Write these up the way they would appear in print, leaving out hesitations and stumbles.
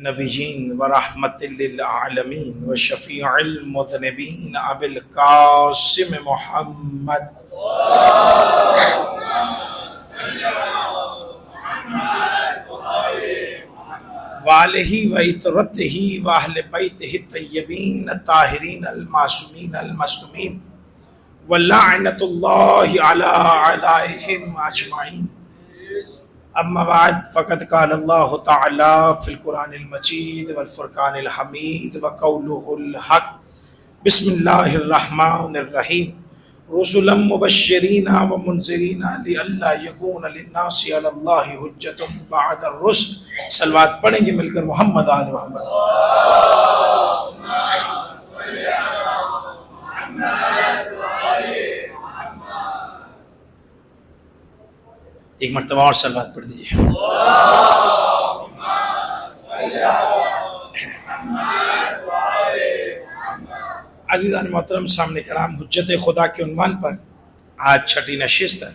نبیین و رحمت للعالمین و شفیع المذنبین ابی القاسم محمد وآلہ و اطرتہ و اہل بیتہ الطیبین الطاہرین المعصومین المظلومین ولعنۃ اللہ علی اعدائہم اجمعین. اما بعد فقد قال اللہ تعالی فی القرآن المجید والفرقان الحمید وقولہ الحق. بسم اللہ الرحمن الرحیم. رسلا مبشرین ومنذرین لئلا یکون للناس علی اللہ حجۃ بعد الرسل. صلوات پڑھیں گے مل کر محمد آل محمد. ایک مرتبہ اور صلوات پڑھ دیجیے. عزیزان محترم سامنے کرام، حجت خدا کے عنوان پر آج چھٹی نشست ہے.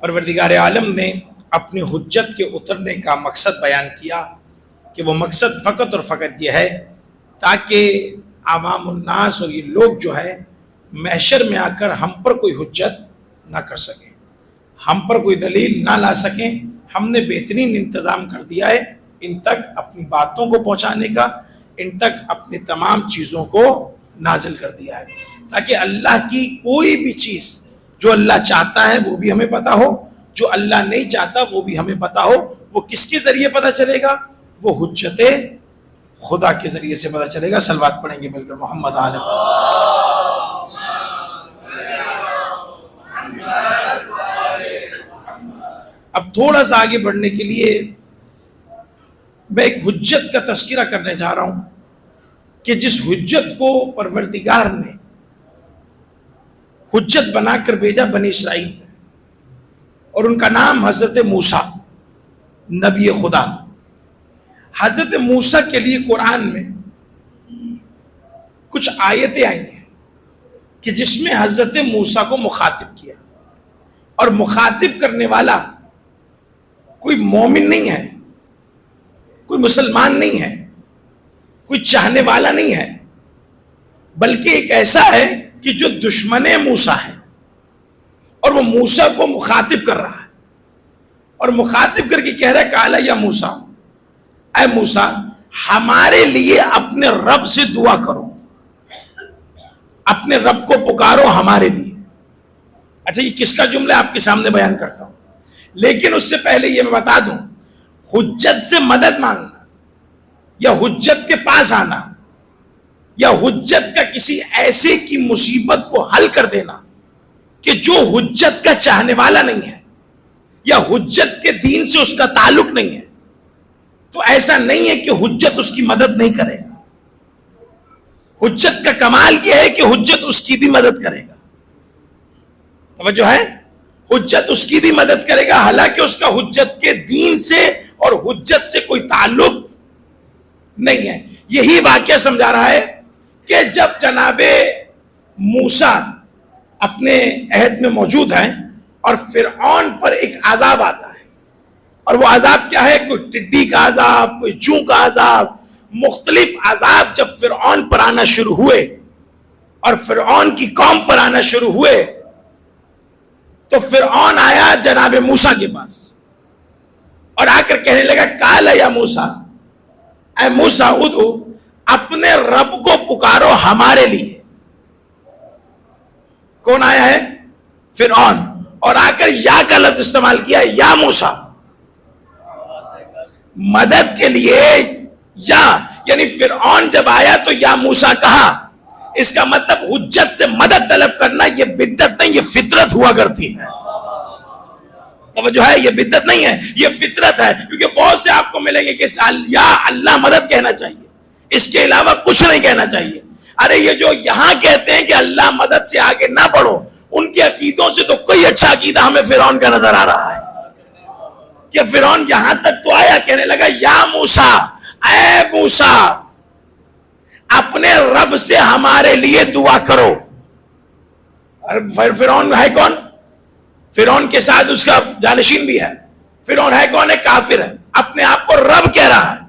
پروردگار عالم نے اپنی حجت کے اترنے کا مقصد بیان کیا کہ وہ مقصد فقط اور فقط یہ ہے تاکہ عوام الناس اور یہ لوگ جو ہے محشر میں آ کر ہم پر کوئی حجت نہ کر سکیں، ہم پر کوئی دلیل نہ لا سکیں. ہم نے بہترین انتظام کر دیا ہے ان تک اپنی باتوں کو پہنچانے کا، ان تک اپنی تمام چیزوں کو نازل کر دیا ہے تاکہ اللہ کی کوئی بھی چیز جو اللہ چاہتا ہے وہ بھی ہمیں پتا ہو، جو اللہ نہیں چاہتا وہ بھی ہمیں پتا ہو. وہ کس کے ذریعے پتا چلے گا؟ وہ حجت خدا کے ذریعے سے پتا چلے گا. صلوات پڑھیں گے مل کر محمد آل. اب تھوڑا سا آگے بڑھنے کے لیے میں ایک حجت کا تذکرہ کرنے جا رہا ہوں کہ جس حجت کو پروردگار نے حجت بنا کر بھیجا بنی اسرائیل، اور ان کا نام حضرت موسیٰ نبی خدا. حضرت موسیٰ کے لیے قرآن میں کچھ آیتیں آئی ہیں کہ جس میں حضرت موسیٰ کو مخاطب کیا، اور مخاطب کرنے والا کوئی مومن نہیں ہے، کوئی مسلمان نہیں ہے، کوئی چاہنے والا نہیں ہے، بلکہ ایک ایسا ہے کہ جو دشمن موسیٰ ہے، اور وہ موسیٰ کو مخاطب کر رہا ہے، اور مخاطب کر کے کہہ رہا ہے قال یا موسیٰ، اے موسیٰ ہمارے لیے اپنے رب سے دعا کرو، اپنے رب کو پکارو ہمارے لیے. اچھا، یہ کس کا جملہ آپ کے سامنے بیان کرتا ہوں، لیکن اس سے پہلے یہ میں بتا دوں، حجت سے مدد مانگنا یا حجت کے پاس آنا یا حجت کا کسی ایسے کی مصیبت کو حل کر دینا کہ جو حجت کا چاہنے والا نہیں ہے یا حجت کے دین سے اس کا تعلق نہیں ہے، تو ایسا نہیں ہے کہ حجت اس کی مدد نہیں کرے گا. حجت کا کمال یہ ہے کہ حجت اس کی بھی مدد کرے گا. توجہ ہے؟ حجت اس کی بھی مدد کرے گا، حالانکہ اس کا حجت کے دین سے اور حجت سے کوئی تعلق نہیں ہے. یہی واقعہ سمجھا رہا ہے کہ جب جناب موسیٰ اپنے عہد میں موجود ہیں اور فرعون پر ایک عذاب آتا ہے، اور وہ عذاب کیا ہے؟ کوئی ٹڈی کا عذاب، کوئی چوں کا عذاب، مختلف عذاب جب فرعون پر آنا شروع ہوئے اور فرعون کی قوم پر آنا شروع ہوئے، تو فرعون آیا جناب موسیٰ کے پاس اور آ کر کہنے لگا قال یا موسیٰ، اے موسیٰ ادعو، اپنے رب کو پکارو ہمارے لیے. کون آیا ہے؟ فرعون. اور آ کر یا کا لفظ استعمال کیا، یا موسیٰ، مدد کے لیے. یا یعنی فرعون جب آیا تو یا موسیٰ کہا. اس کا مطلب حجت سے مدد طلب کرنا یہ بدعت نہیں، یہ فطرت ہوا کرتی ہے. توجہ ہے؟ یہ بدعت نہیں ہے، یہ فطرت ہے. کیونکہ بہت سے آپ کو ملیں گے کہ یا اللہ مدد کہنا چاہیے، اس کے علاوہ کچھ نہیں کہنا چاہیے. ارے یہ جو یہاں کہتے ہیں کہ اللہ مدد سے آگے نہ بڑھو، ان کے عقیدوں سے تو کوئی اچھا عقیدہ ہمیں فرعون کا نظر آ رہا ہے. کہ فرعون یہاں تک تو آیا، کہنے لگا یا موسیٰ، اے موسیٰ اپنے رب سے ہمارے لیے دعا کرو. اور فرعون ہے کون؟ فرعون کے ساتھ اس کا جانشین بھی ہے. فرعون ہے کون؟ ہے کافر ہے، اپنے آپ کو رب کہہ رہا ہے.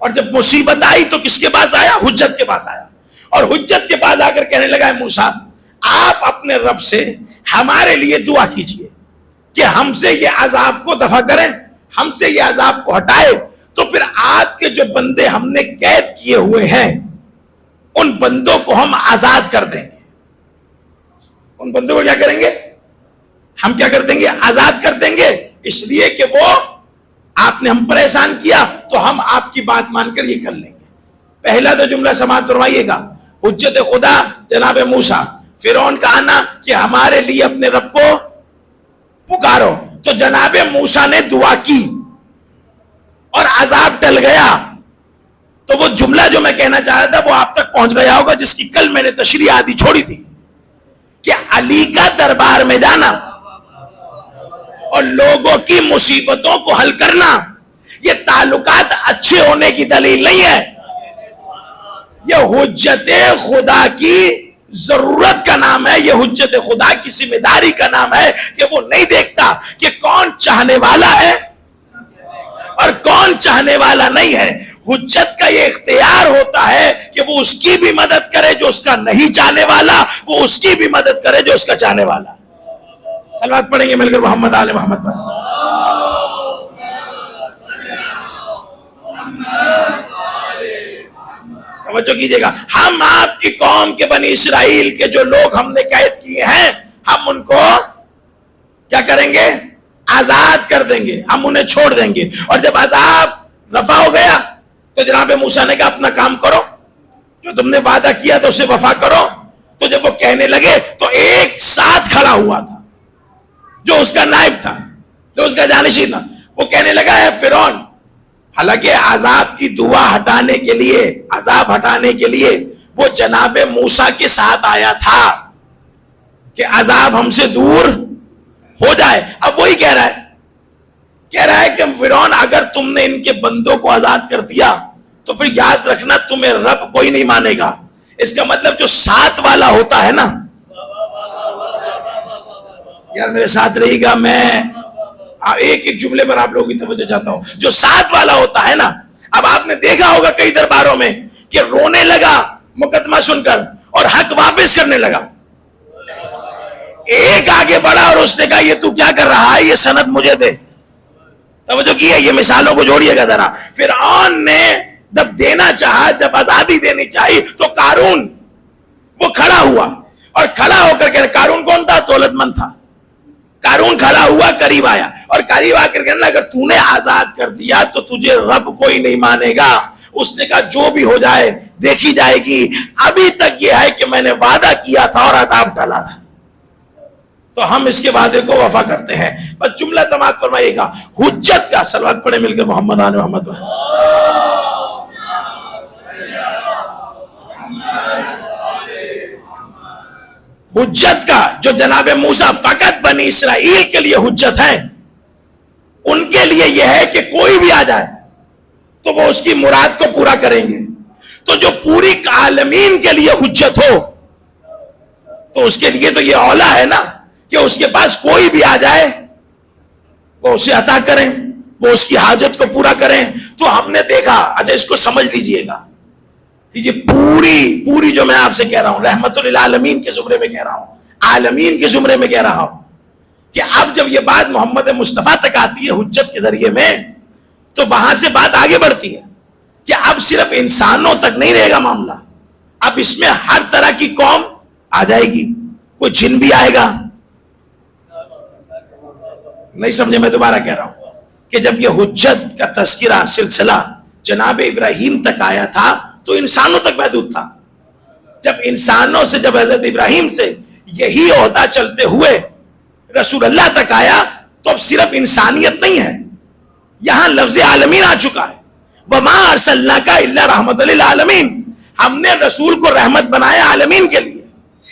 اور جب مصیبت آئی تو کس کے پاس آیا؟ حجت کے پاس آیا، اور حجت کے پاس آ کر کہنے لگا موسیٰ آپ اپنے رب سے ہمارے لیے دعا کیجئے کہ ہم سے یہ عذاب کو دفع کریں، ہم سے یہ عذاب کو ہٹائے، تو پھر آپ کے جو بندے ہم نے قید کیے ہوئے ہیں ان بندوں کو ہم آزاد کر دیں گے۔ ان بندوں کو کیا کریں گے؟ ہم کیا کر دیں گے؟ آزاد کر دیں گے، اس لیے کہ وہ آپ نے ہم پر احسان کیا تو ہم آپ کی بات مان کر یہ کر لیں گے۔ پہلا تو جملہ سماعت فرمائیے گا، حجت خدا جناب موسیٰ، فرعون کا آنا کہ ہمارے لیے اپنے رب کو پکارو، تو جناب موسیٰ نے دعا کی اور عذاب ٹل گیا۔ تو وہ جملہ جو میں کہنا چاہ رہا تھا وہ آپ تک پہنچ گیا ہوگا، جس کی کل میں نے تشریح آدھی چھوڑی تھی کہ علی کا دربار میں جانا اور لوگوں کی مصیبتوں کو حل کرنا یہ تعلقات اچھے ہونے کی دلیل نہیں ہے، یہ حجت خدا کی ضرورت کا نام ہے، یہ حجت خدا کی ذمہ داری کا نام ہے کہ وہ نہیں دیکھتا کہ کون چاہنے والا ہے اور کون چاہنے والا نہیں ہے۔ حجت کا یہ اختیار ہوتا ہے کہ وہ اس کی بھی مدد کرے جو اس کا نہیں چاہنے والا، وہ اس کی بھی مدد کرے جو اس کا چاہنے والا۔ صلوات پڑھیں گے مل کر محمد آل محمد پر۔ توجہ کیجئے گا، ہم آپ کی قوم کے بنی اسرائیل کے جو لوگ ہم نے قید کیے ہیں ہم ان کو کیا کریں گے؟ آزاد کر دیں گے، ہم انہیں چھوڑ دیں گے۔ اور جب عذاب رفع ہو گیا تو جناب موسیٰ نے کہا اپنا کام کرو، جو تم نے وعدہ کیا تو اسے وفا کرو۔ تو جب وہ کہنے لگے تو ایک ساتھ کھڑا ہوا تھا جو اس کا نائب تھا، جو اس کا جانشین تھا، وہ کہنے لگا ہے فرعون، حالانکہ عذاب کی دعا ہٹانے کے لیے، عذاب ہٹانے کے لیے وہ جناب موسیٰ کے ساتھ آیا تھا کہ عذاب ہم سے دور ہو جائے۔ اب وہی کہہ رہا ہے کہ فرعون اگر تم نے ان کے بندوں کو آزاد کر دیا تو پھر یاد رکھنا تمہیں رب کوئی نہیں مانے گا۔ اس کا مطلب جو ساتھ والا ہوتا ہے نا، یار میرے ساتھ رہی گا، میں ایک ایک جملے پر آپ لوگوں کی توجہ چاہتا ہوں، جو ساتھ والا ہوتا ہے نا، اب آپ نے دیکھا ہوگا کئی درباروں میں کہ رونے لگا مقدمہ سن کر اور حق واپس کرنے لگا، ایک آگے بڑھا اور اس نے کہا یہ تو کیا کر رہا ہے، یہ سند مجھے دے۔ توجہ کی ہے، یہ مثالوں کو جوڑیے گا ذرا۔ فرعون نے جب دینا چاہا، جب آزادی دینی چاہی تو قارون وہ کھڑا ہوا اور کھڑا ہو کر کے، قارون کون تھا؟ دولت مند تھا۔ قارون کھڑا ہوا، قریب آیا اور قریب آ کر کہنے لگا اگر تو نے آزاد کر دیا تو تجھے رب کوئی نہیں مانے گا۔ اس نے کہا جو بھی ہو جائے دیکھی جائے گی، ابھی تک یہ ہے کہ میں نے وعدہ کیا تھا اور عذاب ڈالا تھا، تو ہم اس کے وعدے کو وفا کرتے ہیں۔ بس جملہ تمام فرمائیے گا، حجت کا، صلوات پڑھے مل کر محمد آل محمد۔ حجت کا جو جناب موسیٰ فقط بنی اسرائیل کے لیے حجت ہے، ان کے لیے یہ ہے کہ کوئی بھی آ جائے تو وہ اس کی مراد کو پورا کریں گے۔ تو جو پوری عالمین کے لیے حجت ہو تو اس کے لیے تو یہ اولا ہے نا کہ اس کے پاس کوئی بھی آ جائے وہ اسے عطا کریں، وہ اس کی حاجت کو پورا کریں۔ تو ہم نے دیکھا، اچھا اس کو سمجھ لیجئے گا کہ یہ پوری جو میں آپ سے کہہ رہا ہوں رحمت للعالمین کے زمرے میں کہہ رہا ہوں، عالمین کے زمرے میں کہہ رہا ہوں کہ اب جب یہ بات محمد مصطفیٰ تک آتی ہے حجت کے ذریعے میں تو وہاں سے بات آگے بڑھتی ہے کہ اب صرف انسانوں تک نہیں رہے گا معاملہ، اب اس میں ہر طرح کی قوم آ جائے گی، کوئی جن بھی آئے گا۔ نہیں سمجھے، میں دوبارہ کہہ رہا ہوں کہ جب یہ حجت کا تذکرہ سلسلہ جناب ابراہیم تک آیا تھا تو انسانوں تک محدود تھا۔ جب انسانوں سے، جب حضرت ابراہیم سے یہی عہدہ چلتے ہوئے رسول اللہ تک آیا تو اب صرف انسانیت نہیں ہے، یہاں لفظ عالمین آ چکا ہے۔ وَمَا أَرْسَلْنَاكَ إِلَّا رَحْمَةً لِلْعَالَمِينَ، ہم نے رسول کو رحمت بنایا عالمین کے لیے۔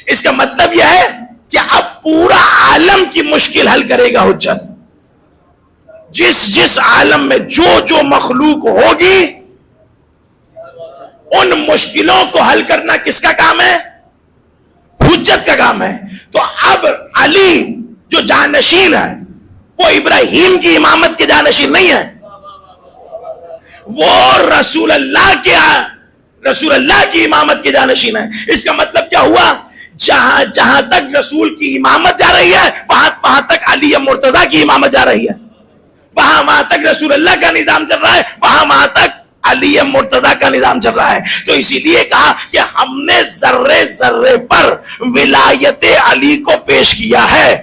اس کا مطلب یہ ہے کہ اب پورا عالم کی مشکل حل کرے گا حجت۔ جس عالم میں جو مخلوق ہوگی ان مشکلوں کو حل کرنا کس کا کام ہے؟ حجت کا کام ہے۔ تو اب علی جو جانشین ہے وہ ابراہیم کی امامت کے جانشین نہیں ہے، وہ رسول اللہ کی امامت کے جانشین ہے. اس کا مطلب کیا ہوا؟ جہاں تک رسول کی امامت جا رہی ہے وہاں تک علی مرتضیٰ کی امامت جا رہی ہے. وہاں تک رسول اللہ کا نظام چل رہا ہے وہاں تک علی مرتضیٰ کا نظام چل رہا ہے. تو اسی لیے کہا کہ ہم نے ذرے ذرے پر ولایت علی کو پیش کیا ہے.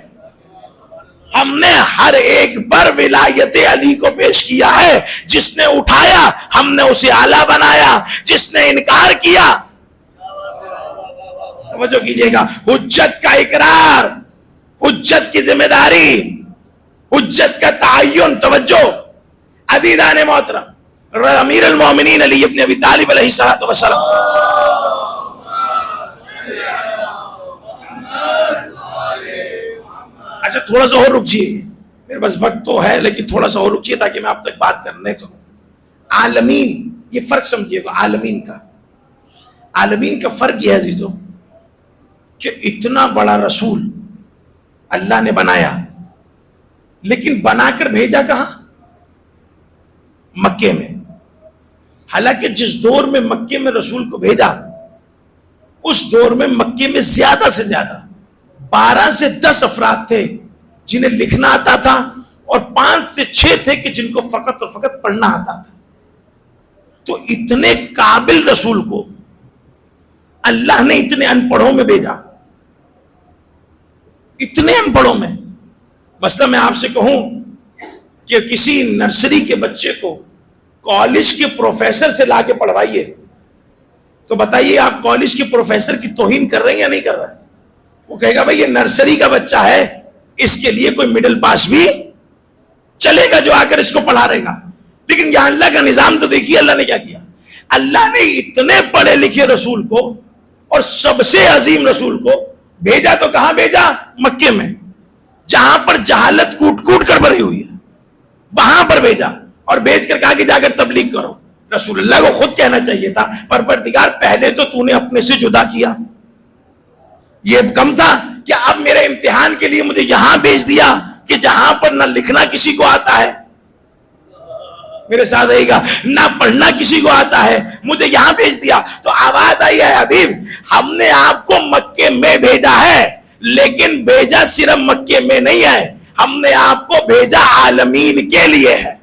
ہم نے ہر ایک پر ولایت علی کو پیش کیا ہے. جس نے اٹھایا ہم نے اسے اعلیٰ بنایا، جس نے انکار کیا. توجہ کیجئے گا، حجت کا اقرار، حجت کی ذمہ داری، حجت کا تعین. توجہ عزیزان محترم، امیر المومنین علی ابن ابی طالب علیہ الصلوۃ والسلام، اچھا تھوڑا سا اور رکیے، میرے پاس وقت تو ہے لیکن تھوڑا سا اور رکیے تاکہ میں آپ تک بات کرنے چلوں. عالمین، یہ فرق سمجھیے گا. عالمین کا فرق یہ ہے عزیزو کہ اتنا بڑا رسول اللہ نے بنایا، لیکن بنا کر بھیجا کہاں؟ مکے میں. حالانکہ جس دور میں مکے میں رسول کو بھیجا اس دور میں مکے میں زیادہ سے زیادہ 12 سے 10 افراد تھے جنہیں لکھنا آتا تھا، اور 5 سے 6 تھے کہ جن کو فقط اور فقط پڑھنا آتا تھا. تو اتنے قابل رسول کو اللہ نے اتنے ان پڑھوں میں بھیجا، اتنے ان پڑھوں میں. مثلا میں آپ سے کہوں کہ کسی نرسری کے بچے کو کالج کے پروفیسر سے لا کے پڑھوائیے تو بتائیے آپ کالج کے پروفیسر کی توہین کر رہے ہیں یا نہیں کر رہے؟ وہ کہے گا بھائی یہ نرسری کا بچہ ہے، اس کے لیے کوئی مڈل پاس بھی چلے گا جو آ کر اس کو پڑھا رہے گا. لیکن یہاں اللہ کا نظام تو دیکھیے اللہ نے کیا کیا. اللہ نے اتنے پڑھے لکھے رسول کو اور سب سے عظیم رسول کو بھیجا تو کہاں بھیجا؟ مکے میں، جہاں پر جہالت کوٹ کوٹ کر بھری ہوئی ہے وہاں پر بھیجا. اور بھیج کر کہا کہ جا کر تبلیغ کرو. رسول اللہ کو خود کہنا چاہیے تھا پروردگار پہلے تو نے اپنے سے جدا کیا، یہ کم تھا کہ اب میرے امتحان کے لیے مجھے یہاں بھیج دیا کہ جہاں پر نہ لکھنا کسی کو آتا ہے، میرے ساتھ رہے گا، نہ پڑھنا کسی کو آتا ہے، مجھے یہاں بھیج دیا. تو آواز آئی ہے حبیب ہم نے آپ کو مکے میں بھیجا ہے، لیکن بھیجا صرف مکے میں نہیں ہے، ہم نے آپ کو بھیجا عالمین کے لیے ہے.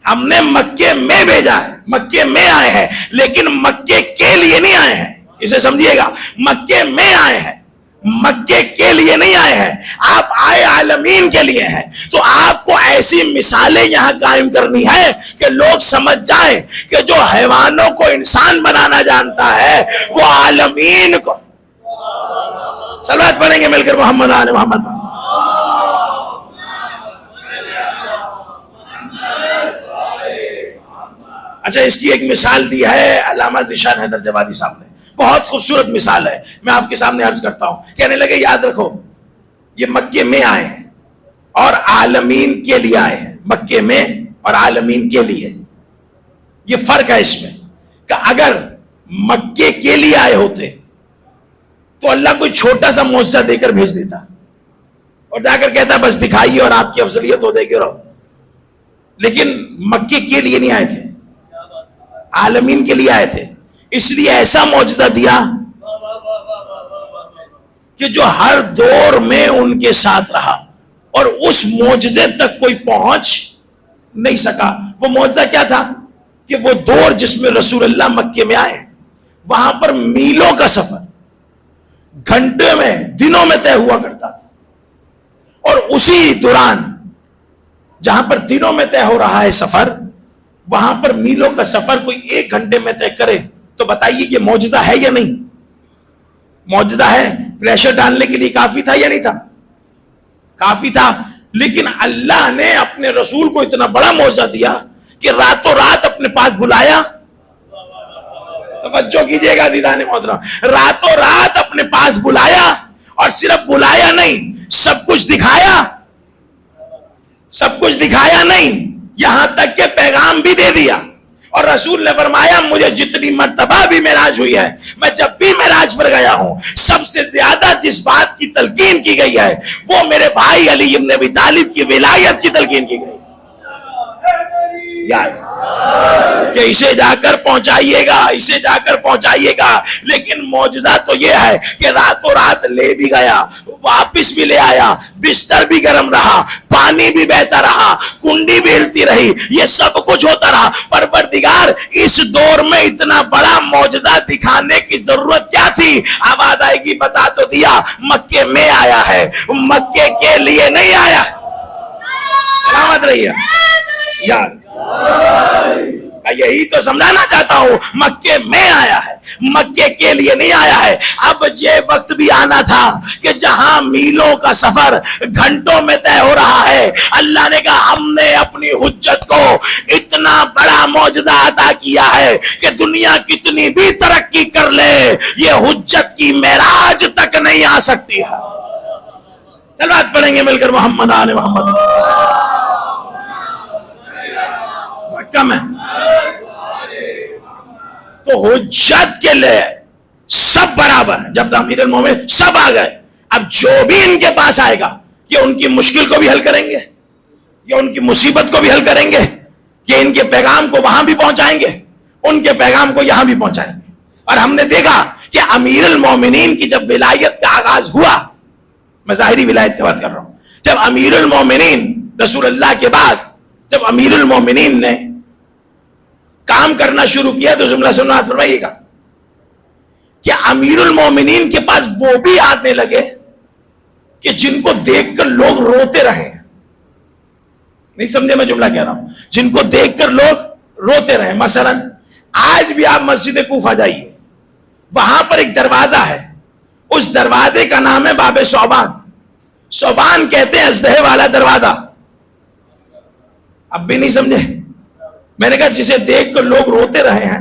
ہم نے مکے میں بھیجا ہے، مکے میں آئے ہیں، لیکن مکے کے لیے نہیں آئے ہیں. اسے سمجھیے گا، مکے میں آئے ہیں، مکے کے لیے نہیں آئے ہیں. آپ آئے عالمین کے لیے ہیں. تو آپ کو ایسی مثالیں یہاں قائم کرنی ہے کہ لوگ سمجھ جائیں کہ جو حیوانوں کو انسان بنانا جانتا ہے وہ عالمین کو. صلوات پڑھیں گے مل کر محمد آل محمد. اچھا اس کی ایک مثال دی ہے علامہ ذیشان حیدر جوادی صاحب نے، بہت خوبصورت مثال ہے، میں آپ کے سامنے عرض کرتا ہوں. کہنے لگے یاد رکھو یہ مکے میں آئے ہیں اور عالمین کے لیے آئے ہیں. مکے میں اور عالمین کے لیے یہ فرق ہے اس میں کہ اگر مکے کے لیے آئے ہوتے تو اللہ کوئی چھوٹا سا معجزہ دے کر بھیج دیتا اور جا کر کہتا بس دکھائیے اور آپ کی افضلیت ہو جائے گی رہو. لیکن مکے کے لیے نہیں آئے تھے، عالمین کے لیے آئے تھے. اس لیے ایسا معجزہ دیا کہ جو ہر دور میں ان کے ساتھ رہا اور اس معجزے تک کوئی پہنچ نہیں سکا. وہ معجزہ کیا تھا کہ وہ دور جس میں رسول اللہ مکے میں آئے وہاں پر میلوں کا سفر گھنٹے میں دنوں میں طے ہوا کرتا تھا، اور اسی دوران جہاں پر دنوں میں طے ہو رہا ہے سفر وہاں پر میلوں کا سفر کوئی 1 گھنٹے میں طے کرے تو بتائیے یہ معجزہ ہے یا نہیں؟ معجزہ ہے. پریشر ڈالنے کے لیے کافی تھا یا نہیں تھا؟ کافی تھا. لیکن اللہ نے اپنے رسول کو اتنا بڑا معجزہ دیا کہ راتوں رات اپنے پاس بلایا. توجہ کیجئے گا عزیزان محترم، راتوں رات اپنے پاس بلایا، اور صرف بلایا نہیں سب کچھ دکھایا. سب کچھ دکھایا نہیں، یہاں تک کہ پیغام بھی دے دیا. اور رسول نے فرمایا مجھے جتنی مرتبہ بھی معراج ہوئی ہے، میں جب بھی معراج پر گیا ہوں، سب سے زیادہ جس بات کی تلقین کی گئی ہے وہ میرے بھائی علی ابن ابی طالب کی ولایت کی تلقین کی گئی. کہ اسے جا کر پہنچائیے گا، اسے جا کر پہنچائیے گا. لیکن معجزہ تو یہ ہے کہ راتوں رات لے بھی گیا، واپس بھی لے آیا، بستر بھی گرم رہا، پانی بھی بہتا رہا، کنڈی بھی ہلتی رہی، یہ سب کچھ ہوتا رہا. پروردگار اس دور میں اتنا بڑا معجزہ دکھانے کی ضرورت کیا تھی؟ آواز آئے گی بتا تو دیا، مکے میں آیا ہے، مکے کے لیے نہیں آیا. سلامت رہیے یار، یہی تو سمجھانا چاہتا ہوں، مکے میں آیا ہے، مکے کے لیے نہیں آیا ہے. اب یہ وقت بھی آنا تھا کہ جہاں میلوں کا سفر گھنٹوں میں طے ہو رہا ہے، اللہ نے کہا ہم نے اپنی حجت کو اتنا بڑا معجزہ عطا کیا ہے کہ دنیا کتنی بھی ترقی کر لے، یہ حجت کی معراج تک نہیں آ سکتی ہے. صلوات پڑھیں گے مل کر محمد آل محمد. کم ہے تو حجت کے لیے سب برابر ہے. جب امیر المومنین سب آ گئے، اب جو بھی ان کے پاس آئے گا یہ ان کی مشکل کو بھی حل کریں گے، یہ ان کی مصیبت کو بھی حل کریں گے، یہ ان کے پیغام کو وہاں بھی پہنچائیں گے، ان کے پیغام کو یہاں بھی پہنچائیں گے. اور ہم نے دیکھا کہ امیر المومنین کی جب ولایت کا آغاز ہوا، میں ظاہری ولایت کی بات کر رہا ہوں، جب امیر المومنین رسول اللہ کے بعد جب امیر المومنین نے کام کرنا شروع کیا تو جملہ سماعت فرمائیے گا کہ امیر المومنین کے پاس وہ بھی آنے لگے کہ جن کو دیکھ کر لوگ روتے رہے. نہیں سمجھے میں جملہ کہہ رہا ہوں؟ جن کو دیکھ کر لوگ روتے رہے. مثلا آج بھی آپ مسجد کوفہ جائیے، وہاں پر ایک دروازہ ہے، اس دروازے کا نام ہے باب ثعبان. ثعبان کہتے ہیں اژدہے والا دروازہ. اب بھی نہیں سمجھے؟ میں نے کہا جسے دیکھ کر لوگ روتے رہے ہیں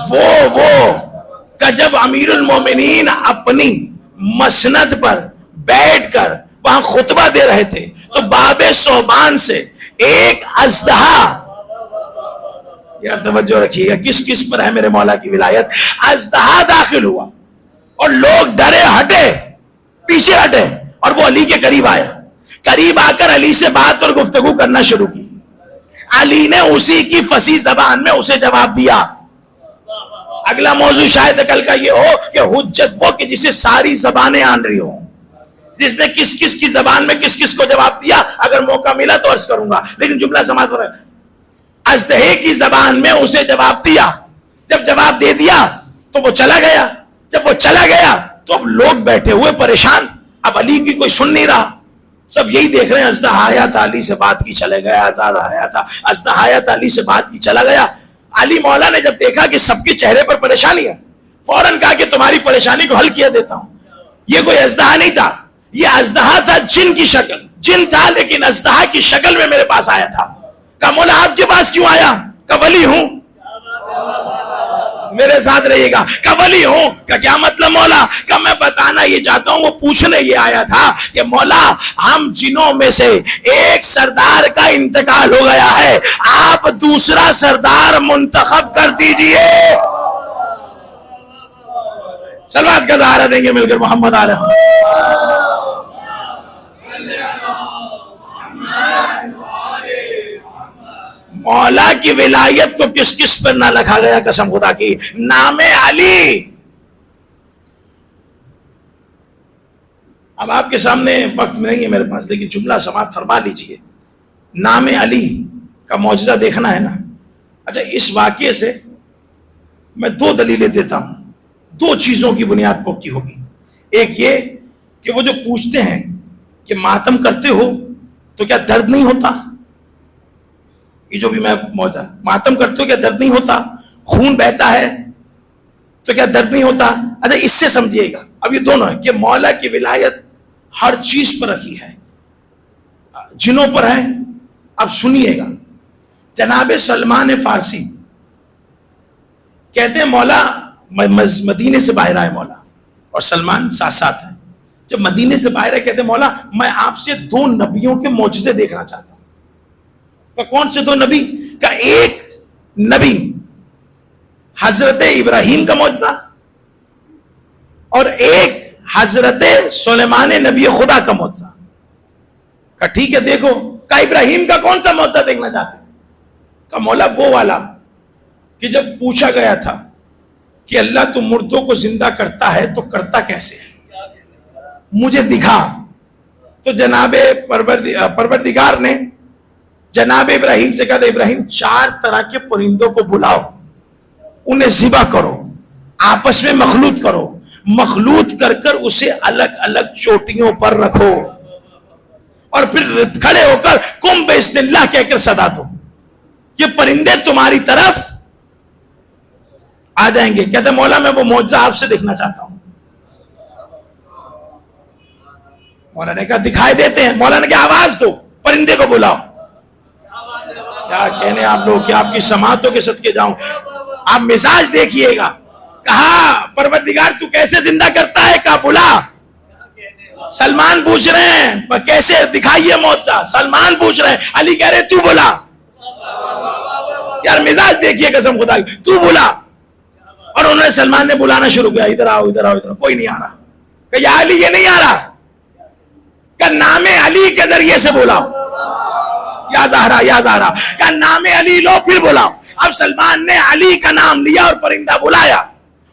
وہ کہ جب امیر المومنین اپنی مسند پر بیٹھ کر وہاں خطبہ دے رہے تھے تو باب ثعبان سے ایک اژدہا، یا توجہ رکھیے گا کس کس پر ہے میرے مولا کی ولایت، اژدہا داخل ہوا اور لوگ ڈرے، ہٹے، پیچھے ہٹے، اور وہ علی کے قریب آیا. قریب آ کر علی سے بات اور گفتگو کرنا شروع کی. علی نے اسی کی فصیح زبان میں اسے جواب دیا. اگلا موضوع شاید کل کا یہ ہو کہ حجت وہ کہ جسے ساری زبانیں آن رہی ہوں، جس نے کس کس کی زبان میں کس کس کو جواب دیا. اگر موقع ملا تو عرض کروں گا، لیکن جملہ سماعت ہو رہا ہے. اژدہے کی زبان میں اسے جواب دیا. جب جواب دے دیا تو وہ چلا گیا. جب وہ چلا گیا تو اب لوگ بیٹھے ہوئے پریشان، اب علی کی کوئی سن نہیں رہا. سب یہی دیکھ رہے ہیں اژدہا آیا تھا علی سے بات کی چلے گیا، آزاد آیا تھا اژدہا آیا تھا علی سے بات کی چلا گیا. علی مولا نے جب دیکھا کہ سب کے چہرے پر پریشانی ہے، فوراً کہا کہ تمہاری پریشانی کو حل کیا دیتا ہوں. یہ کوئی اژدہا نہیں تھا، یہ اژدہا تھا جن کی شکل. جن تھا لیکن اژدہا کی شکل میں میرے پاس آیا تھا. کہا مولا آپ کے پاس کیوں آیا؟ کہا ولی ہوں. میرے ساتھ رہیے گا. کہ ولی ہوں. کہ کیا مطلب مولا؟ کہ میں بتانا یہ چاہتا ہوں، وہ پوچھنے یہ آیا تھا کہ مولا ہم جنوں میں سے ایک سردار کا انتقال ہو گیا ہے، آپ دوسرا سردار منتخب کر دیجئے. صلوات کا سہارا دیں گے مل کر محمد آ رہے ہیں. مولا کی ولایت کو کس کس پر نہ لکھا گیا قسم خدا کی. نام علی. اب آپ کے سامنے وقت نہیں ہے میرے پاس، لیکن جملہ سماعت فرما لیجئے. نام علی کا معجزہ دیکھنا ہے نا. اچھا اس واقعے سے میں دو دلیلیں دیتا ہوں، دو چیزوں کی بنیاد پوکی ہوگی. ایک یہ کہ وہ جو پوچھتے ہیں کہ ماتم کرتے ہو تو کیا درد نہیں ہوتا، یہ جو بھی میں موجودہ ماتم کرتے ہو کیا درد نہیں ہوتا، خون بہتا ہے تو کیا درد نہیں ہوتا. اچھا اس سے سمجھیے گا اب یہ دونوں ہیں کہ مولا کی ولایت ہر چیز پر رکھی ہے، جنوں پر ہے. اب سنیے گا، جناب سلمان فارسی کہتے ہیں مولا مدینے سے باہر آئے مولا، اور سلمان ساتھ ساتھ ہے. جب مدینے سے باہر ہے کہتے ہیں مولا میں آپ سے دو نبیوں کے معجزے دیکھنا چاہتا ہوں. کہ کون سے دو نبی؟ کا ایک نبی حضرت ابراہیم کا معجزہ اور ایک حضرت سلیمان نبی خدا کا معجزہ. کہ ٹھیک ہے دیکھو. کہ ابراہیم کا کون سا معجزہ دیکھنا چاہتے؟ کہ مولا وہ والا کہ جب پوچھا گیا تھا کہ اللہ تو مردوں کو زندہ کرتا ہے تو کرتا کیسے، مجھے دکھا. تو جناب پروردگار نے جناب ابراہیم سے کہا تھا ابراہیم 4 طرح کے پرندوں کو بلاؤ، انہیں ذبح کرو، آپس میں مخلوط کرو، مخلوط کر کر اسے الگ الگ چوٹیوں پر رکھو اور پھر کھڑے ہو کر قم باذن اللہ کہہ کر صدا دو، یہ پرندے تمہاری طرف آ جائیں گے. کہتے مولا میں وہ معجزہ آپ سے دیکھنا چاہتا ہوں. مولا نے کہا دکھائی دیتے ہیں. مولا نے کہا آواز دو، پرندے کو بلاؤ. کیا کہنے آپ لوگ کہ آپ کی سماعتوں کے صدقے جاؤں. آپ مزاج دیکھیے گا. کہا پروردگار تو کیسے زندہ کرتا ہے؟ کہا بلا. سلمان پوچھ رہے ہیں کیسے دکھائیے معجزہ. سلمان پوچھ رہے ہیں، علی کہہ رہے تو بلا. یار مزاج دیکھیے قسم خدا کی، تو بلا. اور انہوں نے سلمان نے بلانا شروع کیا، ادھر آؤ ادھر آؤ ادھر آؤ. کوئی نہیں آ رہا. کہ یا علی یہ نہیں آ رہا. کہ نام علی کے ذریعے سے بلاؤ. یا زہرا یا زہرا. کہ نام علی لو پھر بلاؤ. اب سلمان نے علی کا نام لیا اور پرندہ بلایا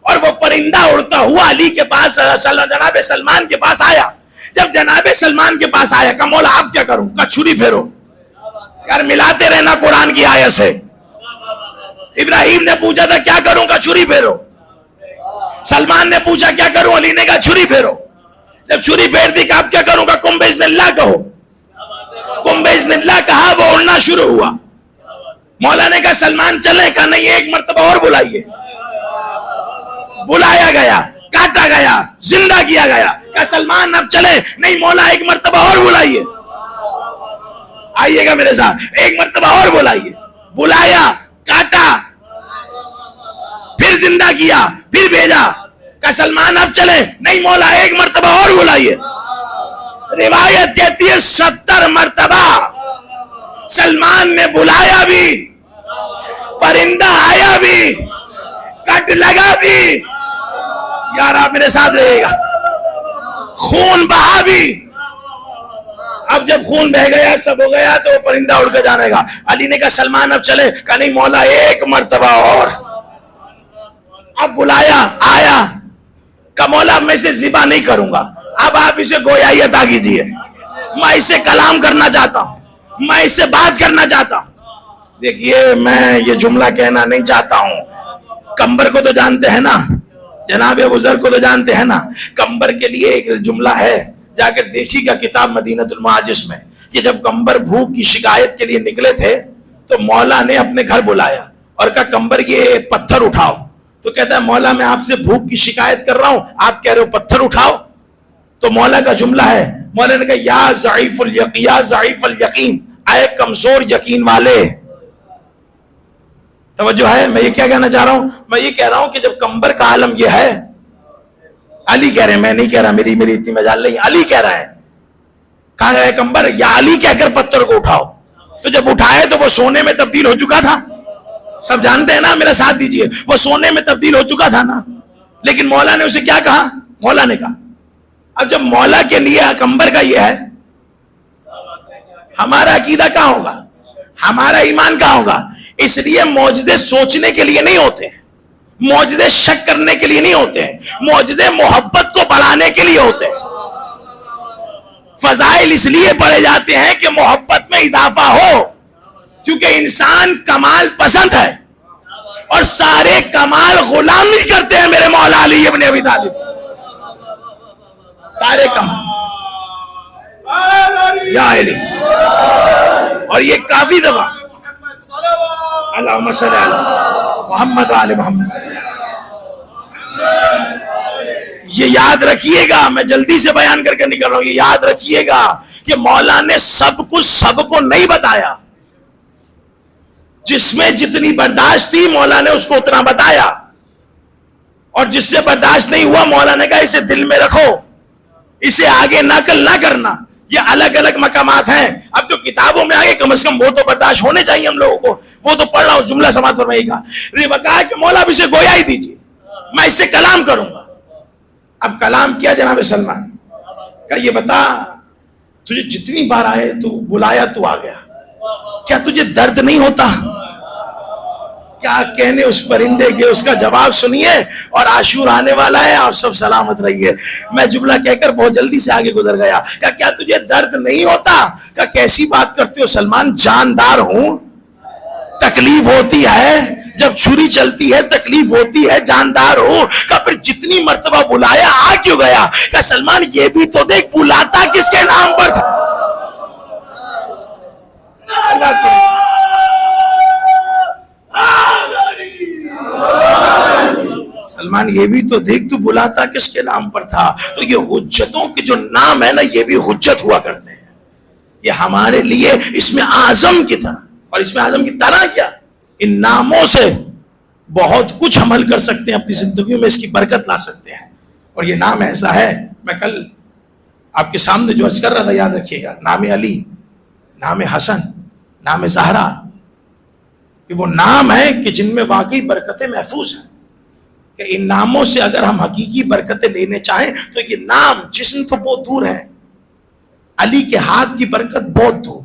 اور وہ پرندہ اڑتا ہوا علی کے پاس جناب سلمان کے پاس آیا. جب جناب سلمان کے پاس آیا کہ مولا اب کیا کروں؟ کہ چھری پھیرو. یار ملاتے رہنا قرآن کی آیت سے. ابراہیم نے پوچھا تھا کیا کروں؟ کا چھری پھیرو. سلمان نے پوچھا کیا کروں؟ علی نے کہا چھری پھیرو. جب چھری پھیر دی کہ اب کیا کروں؟ کا قم باذن اللہ کہو. قم باذن اللہ کہا، وہ اڑنا شروع ہوا. مولا نے کہا سلمان چلے. کہا نہیں، ایک مرتبہ اور بلائیے. بلایا گیا، کاٹا گیا، زندہ کیا گیا. کہا سلمان اب چلے. نہیں مولا ایک مرتبہ اور بلائیے. آئیے گا میرے ساتھ. ایک مرتبہ اور بلائیے. بلایا، کاٹا، پھر زندہ کیا، پھر بھیجا. کہ سلمان اب چلے. نہیں مولا ایک مرتبہ اور بلائیے. روایت کہتی ہے 70 مرتبہ سلمان نے بلایا بھی، پرندہ آیا بھی، کٹ لگا بھی. یار آپ میرے ساتھ رہے گا. خون بہا بھی. اب جب خون بہ گیا، سب ہو گیا، تو پرندہ اڑ کے جانے گا. علی نے کہا سلمان اب چلے. کہا نہیں مولا ایک مرتبہ اور. اب بلایا، آیا. کہ مولا میں اسے ذبح نہیں کروں گا، اب آپ اسے گویائی عطا کیجیے. میں اسے کلام کرنا چاہتا ہوں، میں اس سے بات کرنا چاہتا ہوں. دیکھیے میں یہ جملہ کہنا نہیں چاہتا ہوں. کمبر کو تو جانتے ہیں نا، جناب ابوذر کو تو جانتے ہیں نا. کمبر کے لیے ایک جملہ ہے، جا کر دیکھیے گا کتاب مدینۃ المعاجز میں. کہ جب کمبر بھوک کی شکایت کے لیے نکلے تھے تو مولا نے اپنے گھر بلایا اور کہا کمبر یہ پتھر اٹھاؤ. تو کہتا ہے مولا میں آپ سے بھوک کی شکایت کر رہا ہوں، آپ کہہ رہے ہو پتھر اٹھاؤ. تو مولا کا جملہ ہے، مولا نے کہا یا ضعیف الیقین، اے کمزور یقین والے. توجہ ہے؟ میں یہ کیا کہنا چاہ رہا ہوں؟ میں یہ کہہ رہا ہوں کہ جب کمبر کا عالم یہ ہے، علی کہہ رہے ہیں، میں نہیں کہہ رہا، میری اتنی مجال نہیں، علی کہہ رہا ہے. کہا گیا کمبر یا علی کہہ کر پتھر کو اٹھاؤ. تو جب اٹھائے تو وہ سونے میں تبدیل ہو چکا تھا. سب جانتے ہیں نا، میرا ساتھ دیجئے. وہ سونے میں تبدیل ہو چکا تھا نا. لیکن مولا نے اسے کیا کہا؟ مولا نے کہا. اب جب مولا کے لیے کمبر کا یہ ہے، ہمارا عقیدہ کہاں ہوگا؟ ہمارا ایمان کہاں ہوگا؟ اس لیے معجزے سوچنے کے لیے نہیں ہوتے ہیں، معجزے شک کرنے کے لیے نہیں ہوتے ہیں، معجزے محبت کو بڑھانے کے لیے ہوتے ہیں. فضائل اس لیے پڑھے جاتے ہیں کہ محبت میں اضافہ ہو، کیونکہ انسان کمال پسند ہے اور سارے کمال غلامی کرتے ہیں میرے مولا علی ابن ابی طالب. سارے کمال یا علی. اور یہ کافی دفعہ اللہم صلی علی محمد و آل محمد. یہ یاد رکھیے گا، میں جلدی سے بیان کر کے نکل رہا ہوں. یہ یاد رکھیے گا کہ مولا نے سب کو نہیں بتایا. جس میں جتنی برداشت تھی مولا نے اس کو اتنا بتایا، اور جس سے برداشت نہیں ہوا مولا نے کہا اسے دل میں رکھو، اسے آگے نقل نہ کرنا. یہ الگ الگ مقامات ہیں. اب جو کتابوں میں آگے کم از کم وہ تو برداشت ہونے چاہیے ہم لوگوں کو. وہ تو پڑھ رہا ہوں، جملہ سماعت فرمائیے گا. کہا کہ مولا اب اسے گویا ہی دیجیے، میں اس سے کلام کروں گا. اب کلام کیا جناب سلمان. کہ یہ بتا تجھے جتنی بار آئے تو بلایا تو آ گیا، کیا تجھے درد نہیں ہوتا؟ کیا کہنے اس پرندے کے، اس کا جواب سنیے، اور عاشور آنے والا ہے، آپ سب سلامت رہیے۔ میں جملہ کہہ کر بہت جلدی سے آگے گزر گیا۔ کیا تجھے درد نہیں ہوتا؟ کیسی بات کرتے ہو سلمان، جاندار ہوں، تکلیف ہوتی ہے، جب چھری چلتی ہے تکلیف ہوتی ہے، جاندار ہوں۔ پھر جتنی مرتبہ بلایا آ کیوں گیا؟ کہ سلمان یہ بھی تو دیکھ، بلاتا کس کے نام پر تھا؟ سلمان یہ بھی تو دیکھ، تو بلاتا کس کے نام پر تھا؟ تو یہ حجتوں کے جو نام ہے نا، یہ بھی حجت ہوا کرتے ہیں۔ یہ ہمارے لیے اس میں اعظم کی طرح، اور اس میں اعظم کی طرح کیا، ان ناموں سے بہت کچھ عمل کر سکتے ہیں، اپنی زندگیوں میں اس کی برکت لا سکتے ہیں۔ اور یہ نام ایسا ہے، میں کل آپ کے سامنے جو عرض کر رہا تھا یاد رکھیے گا، نام علی، نام حسن، نام زہرا، یہ وہ نام ہے کہ جن میں واقعی برکتیں محفوظ ہیں، کہ ان ناموں سے اگر ہم حقیقی برکتیں لینے چاہیں تو یہ نام، جسم تو بہت دور ہے، علی کے ہاتھ کی برکت بہت دور،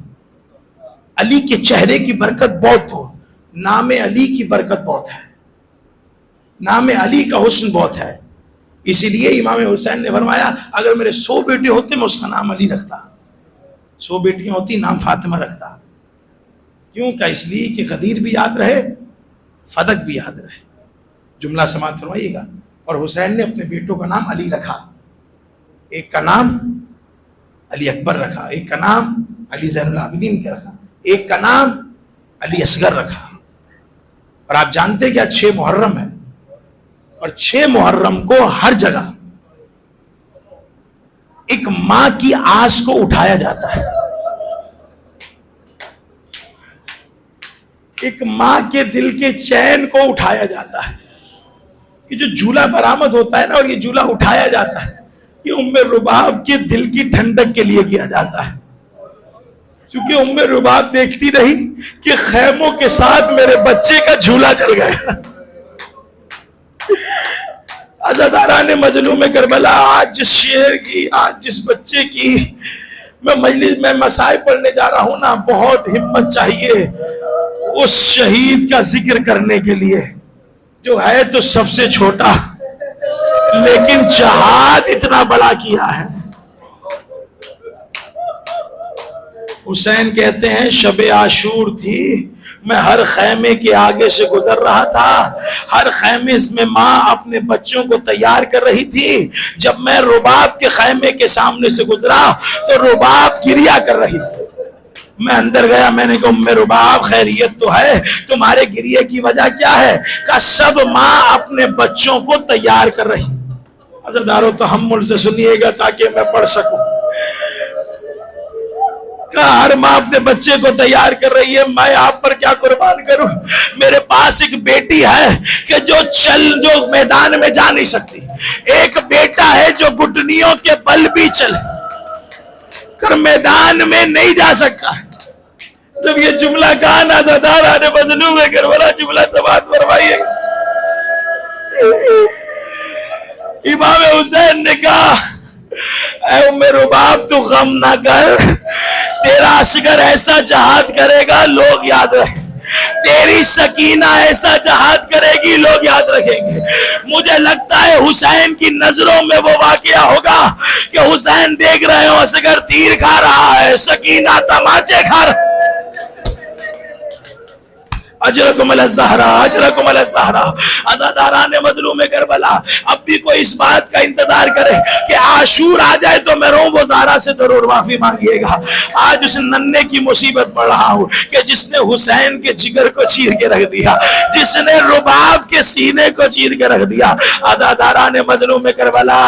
علی کے چہرے کی برکت بہت دور، نام علی کی برکت بہت ہے، نام علی کا حسن بہت ہے۔ اسی لیے امام حسین نے فرمایا اگر میرے 100 بیٹے ہوتے میں اس کا نام علی رکھتا، 100 بیٹیاں ہوتی نام فاطمہ رکھتا۔ کیوں؟ کہ اس لیے کہ غدیر بھی یاد رہے، فدق بھی یاد رہے۔ جملہ سماعت فرمائیے گا۔ اور حسین نے اپنے بیٹوں کا نام علی رکھا، ایک کا نام علی اکبر رکھا، ایک کا نام علی زین العابدین کے رکھا، ایک کا نام علی اصغر رکھا۔ اور آپ جانتے کیا 6 محرم ہے، اور 6 محرم کو ہر جگہ ایک ماں کی آس کو اٹھایا جاتا ہے، ایک ماں کے دل کے چین کو اٹھایا جاتا ہے۔ یہ جو جھولا برآمد ہوتا ہے نا، اور یہ جھولا اٹھایا جاتا ہے، یہ ام رباب کے دل کی ٹھنڈک کے لیے کیا جاتا ہے، کیونکہ ام رباب دیکھتی رہی کہ خیموں کے ساتھ میرے بچے کا جھولا چل گیا۔ عزاداران مظلوم کربلا، آج جس شعر کی، آج جس بچے کی میں مجلس میں مسائل پڑھنے جا رہا ہوں نا، بہت ہمت چاہیے اس شہید کا ذکر کرنے کے لیے جو ہے تو سب سے چھوٹا، لیکن جہاد اتنا بڑا کیا ہے۔ حسین کہتے ہیں شب عاشور تھی، میں ہر خیمے کے آگے سے گزر رہا تھا، ہر خیمے میں ماں اپنے بچوں کو تیار کر رہی تھی، جب میں رباب کے خیمے کے سامنے سے گزرا تو رباب گریا کر رہی تھی۔ میں اندر گیا، میں نے کہا ام رباب خیریت تو ہے، تمہارے گریے کی وجہ کیا ہے؟ کہ سب ماں اپنے بچوں کو تیار کر رہی۔ عزادارو تحمل سے سنیے گا تاکہ میں پڑھ سکوں۔ ہر ماں اپنے بچے کو تیار کر رہی ہے، میں آپ پر کیا قربان کروں؟ میرے پاس ایک بیٹی ہے کہ جو میدان میں جا نہیں سکتی، ایک بیٹا ہے جو گھٹنیوں کے بل بھی چلے کر میدان میں نہیں جا سکتا۔ جب یہ جملہ کہا نا عزاداران مظلوم کربلا، جملہ سماعت فرمائیے گا، امام حسین نے کہا اے ام رباب تو غم نہ کر، تیرا اصغر ایسا جہاد کرے گا لوگ یاد رکھیں، تیری سکینہ ایسا جہاد کرے گی لوگ یاد رکھیں گے۔ مجھے لگتا ہے حسین کی نظروں میں وہ واقعہ ہوگا کہ حسین دیکھ رہے ہو اصغر تیر کھا رہا ہے، سکینہ تماچے کھا رہا ہے۔ اجرکم الزہرا، اجرکم الزہرا۔ عزاداران مظلوم کربلا، اب بھی کوئی اس بات کا انتظار کرے کہ عاشور آ جائے تو میں رو، وہ زہرا سے ضرور معافی مانگیے گا۔ آج اس ننھے کی مصیبت پڑھ رہا ہوں کہ جس نے حسین کے جگر کو چیر کے رکھ دیا، جس نے رباب کے سینے کو چیر کے رکھ دیا۔ عزاداران مظلوم کربلا،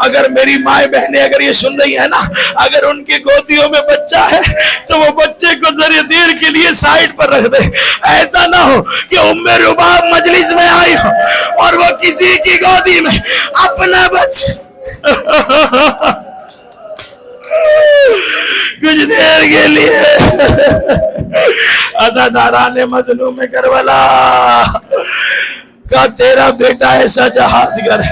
اگر میری مائیں بہنیں اگر یہ سن رہی ہے نا، اگر ان کی گودیوں میں بچہ ہے تو وہ بچے کو ذرا دیر کے لیے سائیڈ پر رکھ دے۔ ایسا نہ ہو کہ ام رباب مجلس میں آئی ہو اور وہ کسی کی گودی میں اپنا بچہ کچھ دیر کے لیے۔ عزاداران مظلوم کربلا کا تیرا بیٹا ایسا جہاد کرے،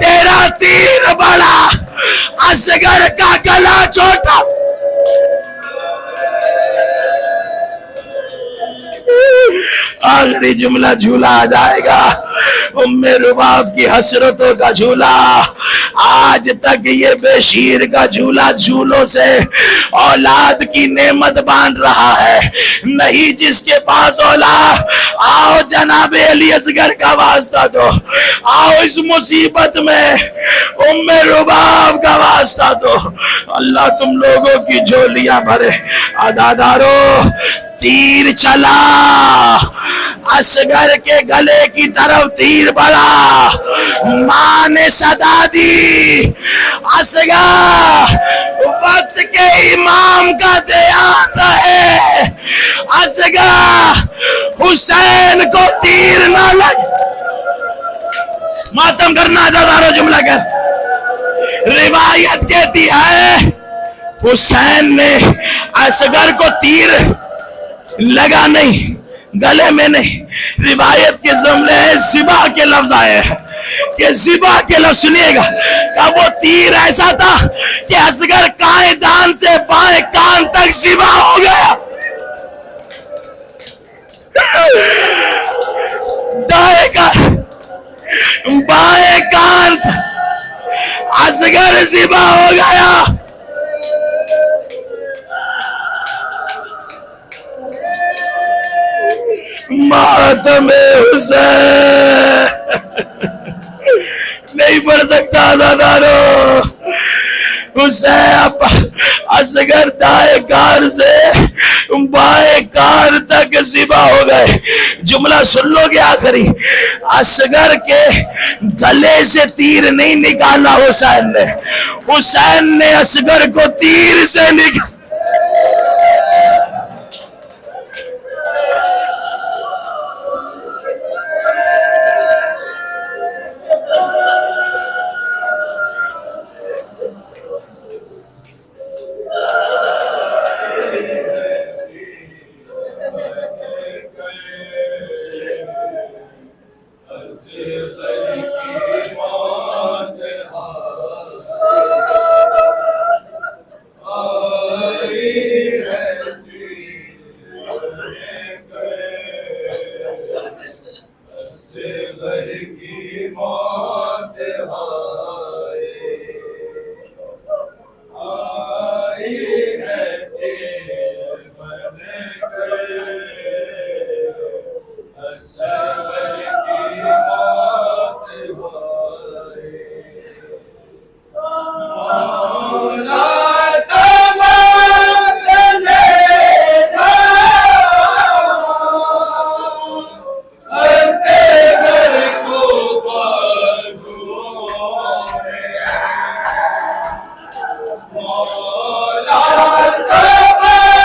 تیرا تیر بڑا، اصغر کا گلا چھوٹا۔ آخری جملہ جھولا آ جائے گا، ام رباب کی حسرتوں کا جھولا۔ آج تک یہ بے شیر کا جھولا جھولوں سے اولاد کی نعمت باندھ رہا ہے، نہیں جس کے پاس اولاد۔ آؤ جناب علی اصغر کا واسطہ دو، آؤ اس مصیبت میں ام رباب کا واسطہ دو۔ اللہ تم لوگوں کی جھولیاں بھرے۔ عزادارو، تیر چلا، اصغر کے گلے کی طرف تیر بڑھا، ماں نے صدا دی، اصغر وقت کے امام کا دھیان رہے، اصغر حسین کو تیر نہ لگ۔ ماتم کرنا عزادارو، جملہ کر۔ روایت کہتی ہے حسین نے اصغر کو تیر لگا نہیں، گلے میں نہیں۔ روایت کے جملے زبا کے لفظ آئے ہیں کہ زبا کے لفظ سنیے گا کہ وہ تیر ایسا تھا کہ اصغر کائیں دان سے بائیں کان تک زبا ہو گیا، دائیں کان بائیں کان اصغر زبا ہو گیا۔ ماتم حسین نہیں پڑھ سکتا عزادارو۔ حسین اصغر دائیں کان سے بائیں کان تک ذبح ہو گئے۔ جملہ سن لو گے آخری، اصغر کے گلے سے تیر نہیں نکالا حسین نے، حسین نے اصغر کو تیر سے نکالا۔